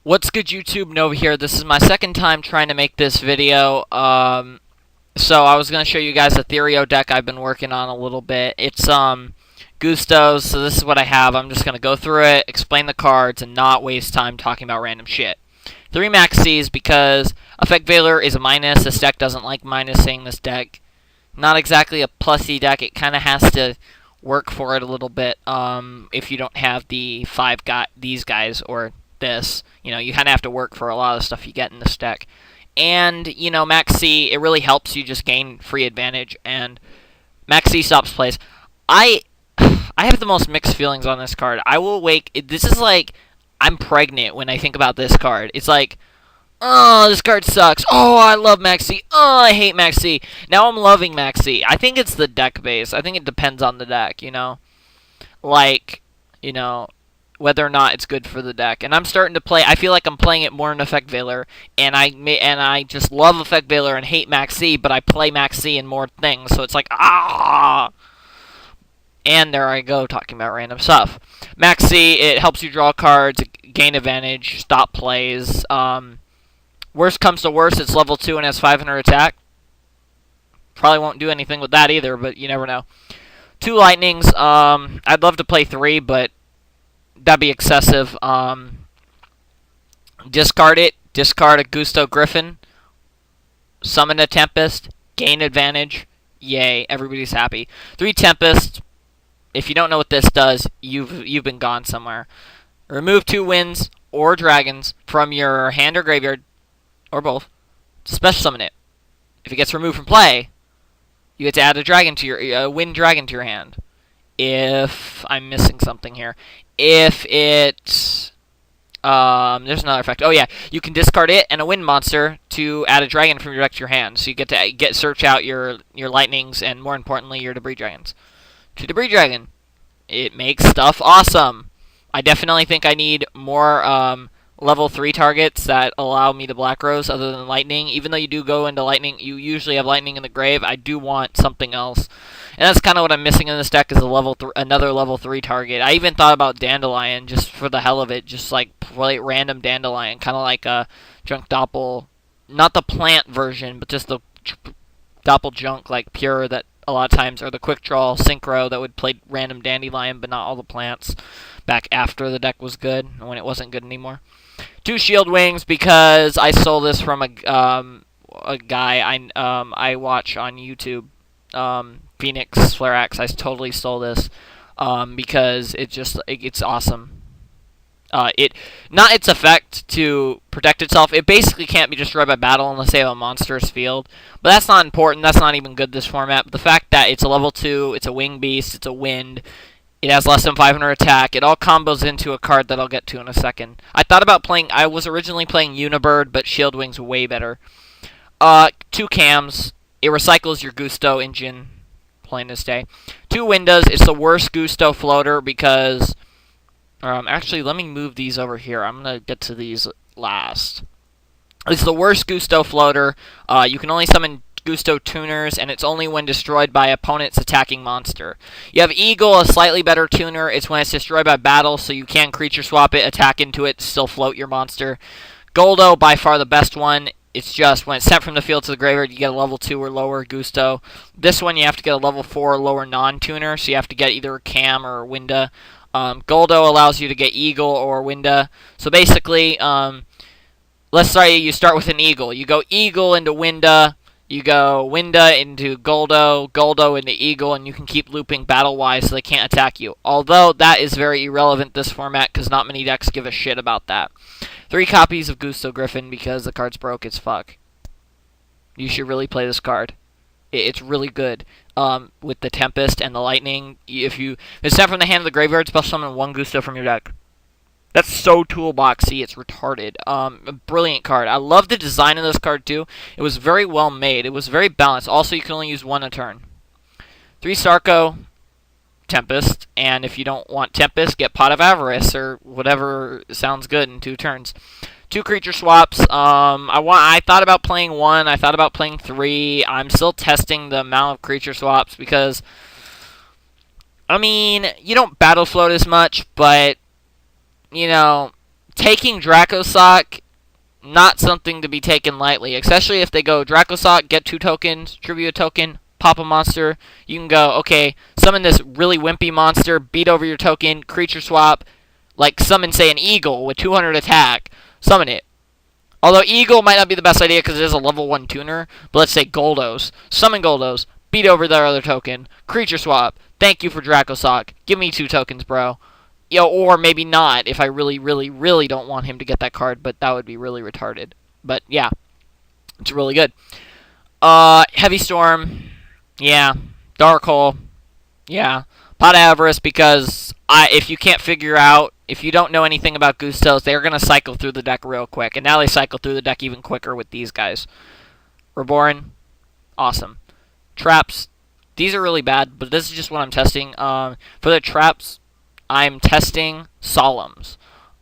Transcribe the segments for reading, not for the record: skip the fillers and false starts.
What's good, YouTube? Nova here. This is my second time trying to make this video. So I was going to show you guys a Therio deck I've been working on a little bit. It's Gustos, so this is what I have. I'm just going to go through it, explain the cards, and not waste time talking about random shit. 3 Max Cs because Effect Veiler is a minus. This deck doesn't like minusing. This deck, not exactly a plusy deck. It kind of has to work for it a little bit if you don't have the these guys or this. You kind of have to work for a lot of the stuff you get in this deck. And, Max C, it really helps you just gain free advantage, and Max C stops plays. I I have the most mixed feelings on this card. This is like, I'm pregnant when I think about this card. It's like, oh, this card sucks. Oh, I love Maxi. Oh, I hate Maxi. Now I'm loving Maxi. I think it's the deck base. I think it depends on the deck, Like, whether or not it's good for the deck. And I'm starting to play, I feel like I'm playing it more in Effect Veiler, and I just love Effect Veiler and hate Maxi, but I play Maxi in more things, so it's like, ah! And there I go, talking about random stuff. Maxi, it helps you draw cards, gain advantage, stop plays, worst comes to worst, it's level 2 and has 500 attack. Probably won't do anything with that either, but you never know. 2 lightnings. I'd love to play 3, but that'd be excessive. Discard it. Discard a Gusto Griffin. Summon a Tempest. Gain advantage. Yay, everybody's happy. 3 Tempest. If you don't know what this does, you've been gone somewhere. Remove 2 winds or dragons from your hand or graveyard, or both. Special summon it. If it gets removed from play, you get to add a wind dragon to your hand. If I'm missing something here, if it there's another effect. Oh yeah, you can discard it and a wind monster to add a dragon from your deck to your hand. So you get to search out your lightnings and, more importantly, your debris dragons. To debris dragon, it makes stuff awesome. I definitely think I need more level 3 targets that allow me to Black Rose other than Lightning. Even though you do go into Lightning, you usually have Lightning in the grave, I do want something else. And that's kind of what I'm missing in this deck, is another level 3 target. I even thought about Dandelion, just for the hell of it. Just like play random Dandelion, kind of like a Junk Doppel. Not the plant version, but just the Doppel Junk, like pure, that a lot of times, or the quick draw synchro that would play random Dandelion, but not all the plants, back after the deck was good, when it wasn't good anymore. 2 Shield Wings because I stole this from a guy I watch on YouTube, Phoenix Flareax. I totally stole this because it's awesome. Not its effect to protect itself. It basically can't be destroyed by battle unless they have a monstrous field. But that's not important. That's not even good this format. But the fact that it's a level 2, it's a wing beast, it's a wind, it has less than 500 attack, it all combos into a card that I'll get to in a second. I was originally playing Unibird, but Shield Wing's way better. 2 cams. It recycles your Gusto engine, plain as day. 2 windows. It's the worst Gusto floater because... actually, let me move these over here. I'm going to get to these last. It's the worst Gusto floater. You can only summon Gusto tuners, and it's only when destroyed by opponent's attacking monster. You have Eagle, a slightly better tuner. It's when it's destroyed by battle, so you can creature swap it, attack into it, still float your monster. Goldo, by far the best one. It's just when it's sent from the field to the graveyard, you get a level 2 or lower Gusto. This one, you have to get a level 4 or lower non-tuner, so you have to get either a Cam or a Winda. Goldo allows you to get Eagle or Winda. So basically, let's say you start with an Eagle. You go Eagle into Winda, you go Winda into Goldo, Goldo into Eagle, and you can keep looping battle-wise so they can't attack you. Although, that is very irrelevant this format, because not many decks give a shit about that. 3 copies of Gusto Griffin, because the card's broke as fuck. You should really play this card. It's really good. With the Tempest and the Lightning, if it's sent from the hand of the graveyard, special summon 1 Gusto from your deck. That's so toolboxy, it's retarded. A brilliant card. I love the design of this card too. It was very well made. It was very balanced. Also, you can only use 1 a turn. 3 Sarco, Tempest, and if you don't want Tempest, get Pot of Avarice or whatever sounds good in 2 turns. 2 creature swaps. I thought about playing 1. I thought about playing 3. I'm still testing the amount of creature swaps because, I mean, you don't battle float as much, but you know, taking Dracossack, not something to be taken lightly, especially if they go Dracossack, get 2 tokens, tribute a token, pop a monster. You can go, okay, summon this really wimpy monster, beat over your token, creature swap, like summon, say, an eagle with 200 attack, summon it. Although eagle might not be the best idea because it is a level 1 tuner, but let's say Goldos. Summon Goldos, beat over their other token, creature swap, thank you for Dracossack, give me 2 tokens, bro. Or maybe not if I really, really, really don't want him to get that card, but that would be really retarded. But yeah, it's really good. Heavy Storm, yeah. Dark Hole, yeah. Pot of Avarice, because if you can't figure out, if you don't know anything about Gustos, they're going to cycle through the deck real quick. And now they cycle through the deck even quicker with these guys. Reborn, awesome. Traps, these are really bad, but this is just what I'm testing. For the traps, I'm testing Solemns.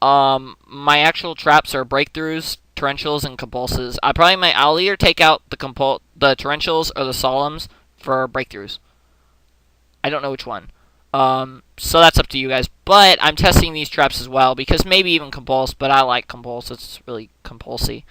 My actual traps are Breakthroughs, Torrentials, and Compulses. I'll either take out the Torrentials or the Solemns for Breakthroughs. I don't know which one. So that's up to you guys. But I'm testing these traps as well, because maybe even Compulse, but I like Compulse. It's really compulsy.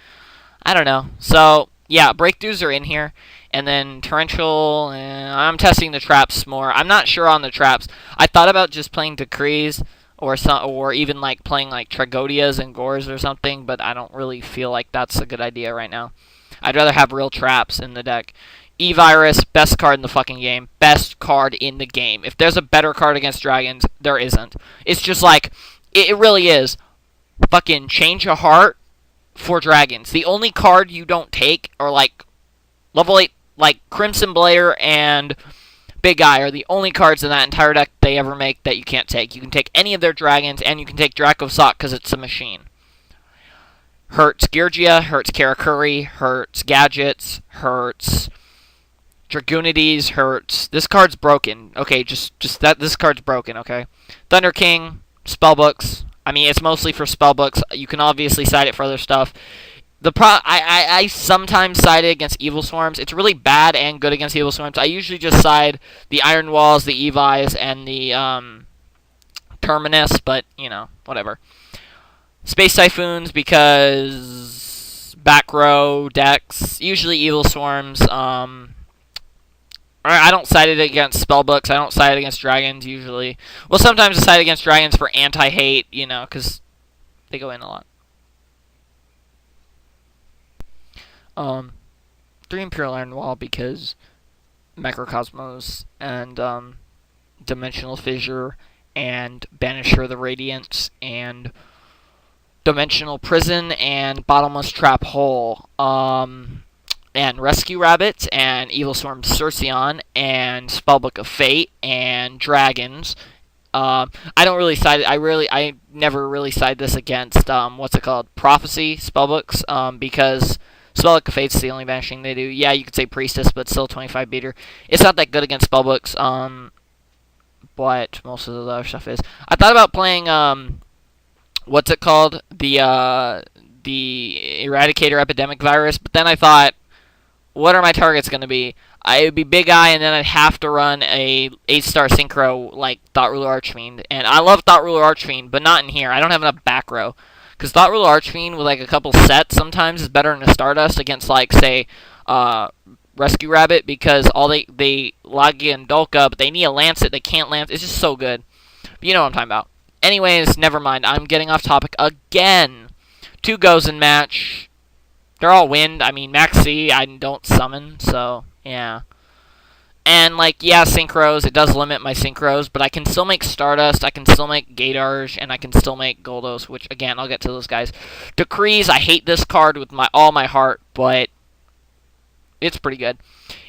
I don't know. So, yeah, Breakthroughs are in here. And then Torrential, I'm testing the traps more. I'm not sure on the traps. I thought about just playing Decrees or even like playing like Tragodias and Gores or something, but I don't really feel like that's a good idea right now. I'd rather have real traps in the deck. E-Virus, best card in the fucking game. Best card in the game. If there's a better card against dragons, there isn't. It's just like, it really is. Fucking Change a Heart for dragons. The only card you don't take are like level 8, like Crimson Blair and Big Eye are the only cards in that entire deck they ever make that you can't take. You can take any of their dragons, and you can take Dracossack because it's a machine. Hurts Georgia, hurts Karakuri, hurts Gadgets, hurts Dragoonides, hurts. This card's broken. Okay, just that. This card's broken. Okay, Thunder King, spellbooks. I mean, it's mostly for spellbooks. You can obviously side it for other stuff. I sometimes side it against Evil Swarms. It's really bad and good against Evil Swarms. I usually just side the Iron Walls, the Evi's, and the Terminus, but you know, whatever. Space Typhoons because back row decks, usually Evil Swarms. I don't side it against spellbooks. I don't side it against dragons usually. Well, sometimes I side against dragons for anti-hate, you know, because they go in a lot. 3 Imperial Iron Wall because Macrocosmos and Dimensional Fissure and Banisher the Radiance and Dimensional Prison and Bottomless Trap Hole. And Rescue Rabbits and Evil Swarm Cerceon and Spellbook of Fate and Dragons. I never really side this against Prophecy spellbooks because Spellbook of Fate's the only banishing they do. Yeah, you could say Priestess, but still 25 beater. It's not that good against spellbooks, but most of the other stuff is. I thought about playing the Eradicator Epidemic Virus, but then I thought, what are my targets going to be? It would be Big Eye, and then I'd have to run a 8-star synchro like Thought Ruler Archfiend. And I love Thought Ruler Archfiend, but not in here. I don't have enough back row. Because Thought Ruler Archfiend with like a couple sets sometimes is better than a Stardust against like, say, Rescue Rabbit, because they Lagia and Dolka, but they need a Lancet. They can't Lance. It's just so good. But you know what I'm talking about. Anyways, never mind. I'm getting off topic again. 2 Gozen match. They're all wind. I mean, Maxi, I don't summon, so, yeah. And, like, yeah, Synchros, it does limit my Synchros, but I can still make Stardust, I can still make Gadarge, and I can still make Goldos, which, again, I'll get to those guys. Decrees, I hate this card with all my heart, but it's pretty good.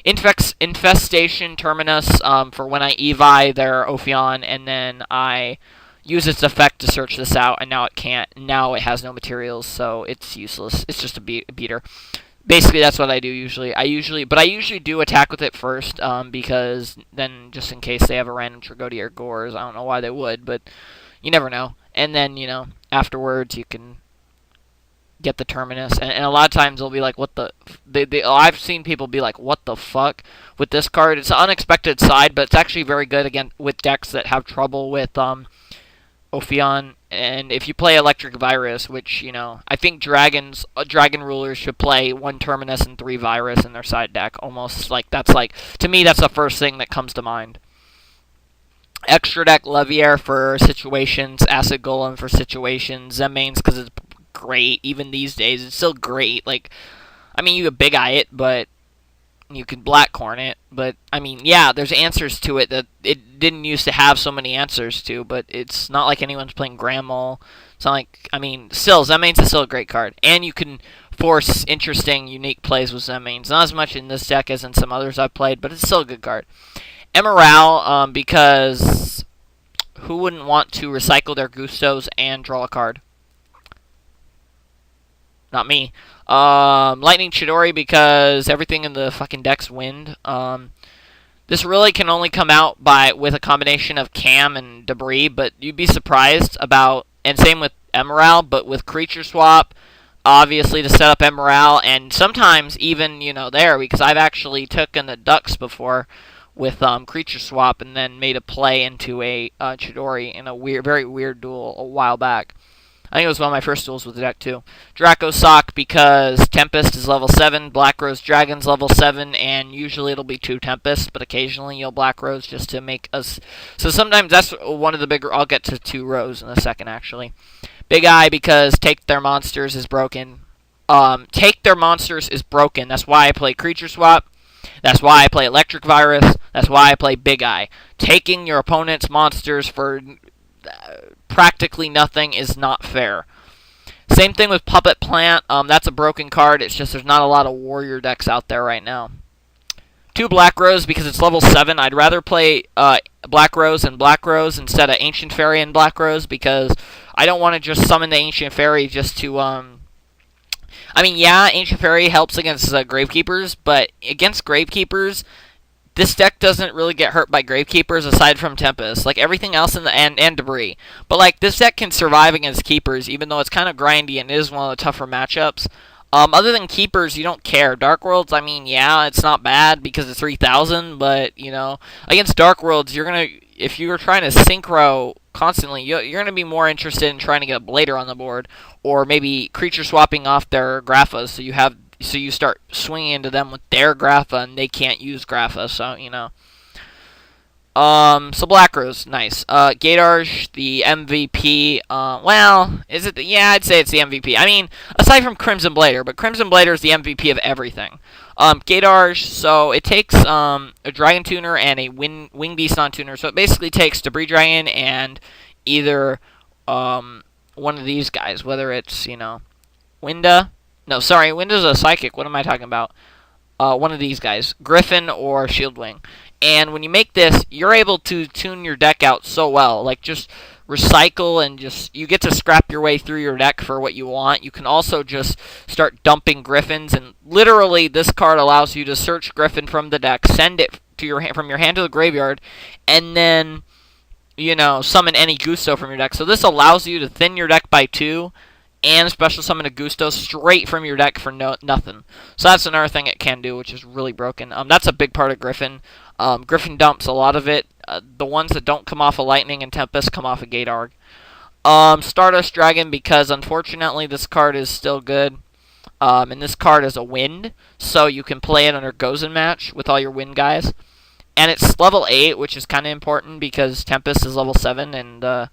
Infestation, Terminus, for when I Evi their Ophion, and then I use its effect to search this out, and now it can't. Now it has no materials, so it's useless. It's just a beater. Basically, that's what I do usually. I usually do attack with it first, because then just in case they have a random Tragodia or Gores, I don't know why they would, but you never know. And then, you know, afterwards you can get the Terminus, and a lot of times they'll be like, what the... I've seen people be like, what the fuck with this card? It's an unexpected side, but it's actually very good again with decks that have trouble with Ophion And if you play Electric Virus, which, you know, I think Dragon Rulers should play 1 Terminus and 3 Virus in their side deck. Almost like, that's like, to me, that's the first thing that comes to mind. Extra deck Leviair for situations, Acid Golem for situations, Zenmaines because it's great. Even these days, it's still great. Like, I mean, you could Big Eye it, but you could Blackcorn it. But, I mean, yeah, there's answers to it that it didn't used to have so many answers to, but it's not like anyone's playing Grammel. It's not like, I mean, still, Zenmaines is still a great card. And you can force interesting, unique plays with Zenmaines. Not as much in this deck as in some others I've played, but it's still a good card. Emerald, because who wouldn't want to recycle their Gustos and draw a card? Not me. Lightning Chidori, because everything in the fucking deck's wind. This really can only come out with a combination of Cam and Debris, but you'd be surprised about, and same with Emerald, but with Creature Swap, obviously to set up Emerald, and sometimes even, you know, there, because I've actually taken the Ducks before with Creature Swap and then made a play into a Chidori in a very weird duel a while back. I think it was one of my first duels with the deck, too. Draco Sock, because Tempest is level 7, Black Rose Dragon's level 7, and usually it'll be 2 Tempests, but occasionally you'll Black Rose just to make us... So sometimes that's one of the bigger... I'll get to 2 Rose in a second, actually. Big Eye, because Take Their Monsters is broken. Take Their Monsters is broken. That's why I play Creature Swap. That's why I play Electric Virus. That's why I play Big Eye. Taking your opponent's monsters for practically nothing is not fair. Same thing with Puppet Plant. That's a broken card. It's just there's not a lot of warrior decks out there right now. 2 Black Rose because it's level 7. I'd rather play Black Rose and Black Rose instead of Ancient Fairy and Black Rose because I don't want to just summon the Ancient Fairy just to... I mean, yeah, Ancient Fairy helps against Gravekeepers, but against Gravekeepers, this deck doesn't really get hurt by Gravekeepers aside from Tempest. Like, everything else in the and Debris. But, like, this deck can survive against Keepers, even though it's kind of grindy and is one of the tougher matchups. Other than Keepers, you don't care. Dark Worlds, I mean, yeah, it's not bad because it's 3,000, but, you know, against Dark Worlds, you're going to, if you're trying to synchro constantly, you're going to be more interested in trying to get a Blader on the board, or maybe creature swapping off their Graphas, so you start swinging into them with their Grapha, and they can't use Grapha, so, you know. So Black Rose, nice. Gadarge, the MVP, well, is it yeah, I'd say it's the MVP. I mean, aside from Crimson Blader, but Crimson Blader is the MVP of everything. Gadarge, so it takes, a Dragon Tuner and a Wing Beast non-tuner, so it basically takes Debris Dragon and either, one of these guys, whether it's, you know, Winda, no, sorry, Winda's a Psychic, what am I talking about? One of these guys, Griffin or Shieldwing. And when you make this, you're able to tune your deck out so well. Like, just recycle and just... You get to scrap your way through your deck for what you want. You can also just start dumping Griffins. And literally, this card allows you to search Griffin from the deck, send it to from your hand to the graveyard, and then, you know, summon any Gusto from your deck. So this allows you to thin your deck by 2 and special summon a Gusto straight from your deck for nothing. So that's another thing it can do, which is really broken. That's a big part of Griffin. Griffin dumps a lot of it. The ones that don't come off of Lightning and Tempest come off of Gadarg. Stardust Dragon, because unfortunately this card is still good. And this card is a wind, so you can play it under Gozen match with all your wind guys. And it's level 8, which is kind of important because Tempest is level 7 and...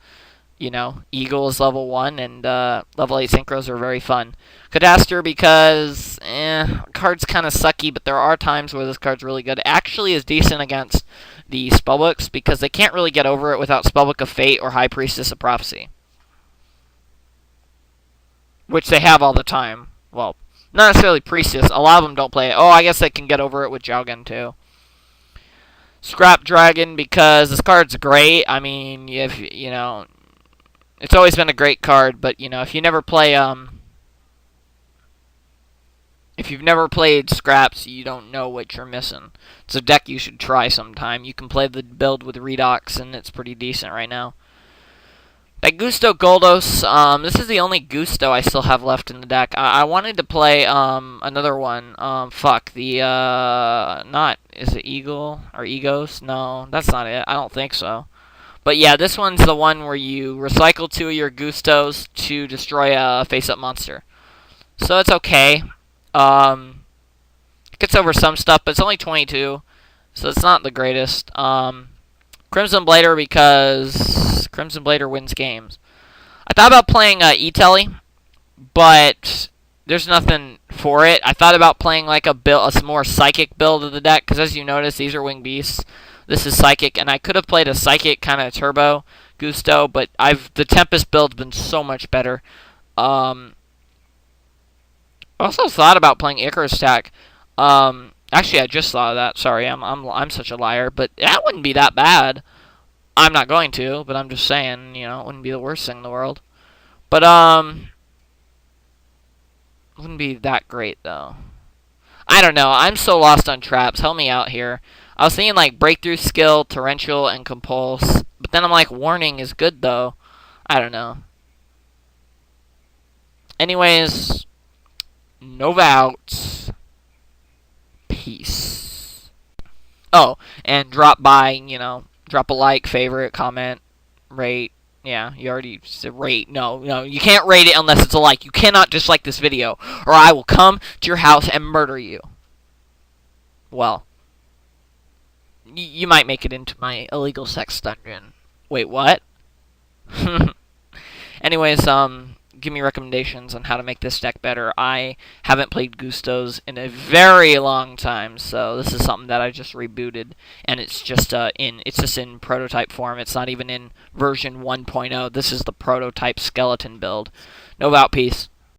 you know, Eagle is level 1, and level 8 Synchros are very fun. Cadastre, because, card's kind of sucky, but there are times where this card's really good. Actually is decent against the Spellbooks, because they can't really get over it without Spellbook of Fate or High Priestess of Prophecy. Which they have all the time. Well, not necessarily Priestess. A lot of them don't play it. Oh, I guess they can get over it with Jowgen, too. Scrap Dragon, because this card's great. I mean, if, you know... It's always been a great card, but, you know, if you never play, if you've never played Scraps, you don't know what you're missing. It's a deck you should try sometime. You can play the build with Redox, and it's pretty decent right now. Gusto Goldos, this is the only Gusto I still have left in the deck. I wanted to play, another one. Is it Eagle? Or Egos? No, that's not it. I don't think so. But yeah, this one's the one where you recycle 2 of your Gustos to destroy a face-up monster. So it's okay. It gets over some stuff, but it's only 22, so it's not the greatest. Crimson Blader, because Crimson Blader wins games. I thought about playing E-Telly, but there's nothing for it. I thought about playing like a more psychic build of the deck, because as you notice, these are Winged Beasts. This is psychic, and I could have played a psychic kind of turbo Gusto, but the Tempest build's been so much better. I also thought about playing Icarus Stack. Actually, I just thought of that. Sorry, I'm such a liar, but that wouldn't be that bad. I'm not going to, but I'm just saying, it wouldn't be the worst thing in the world. But wouldn't be that great though. I don't know. I'm so lost on traps. Help me out here. I was thinking like Breakthrough Skill, Torrential, and Compulse, but then I'm like, Warning is good though. I don't know. Anyways, Nova out. Peace. Oh, and drop by, drop a like, favorite, comment, rate. Yeah, you already said rate. No, you can't rate it unless it's a like. You cannot dislike this video, or I will come to your house and murder you. Well, you might make it into my illegal sex dungeon. Wait, what? Anyways, give me recommendations on how to make this deck better. I haven't played Gustos in a very long time, so this is something that I just rebooted, and it's just in prototype form. It's not even in version 1.0. This is the prototype skeleton build. No doubt, peace.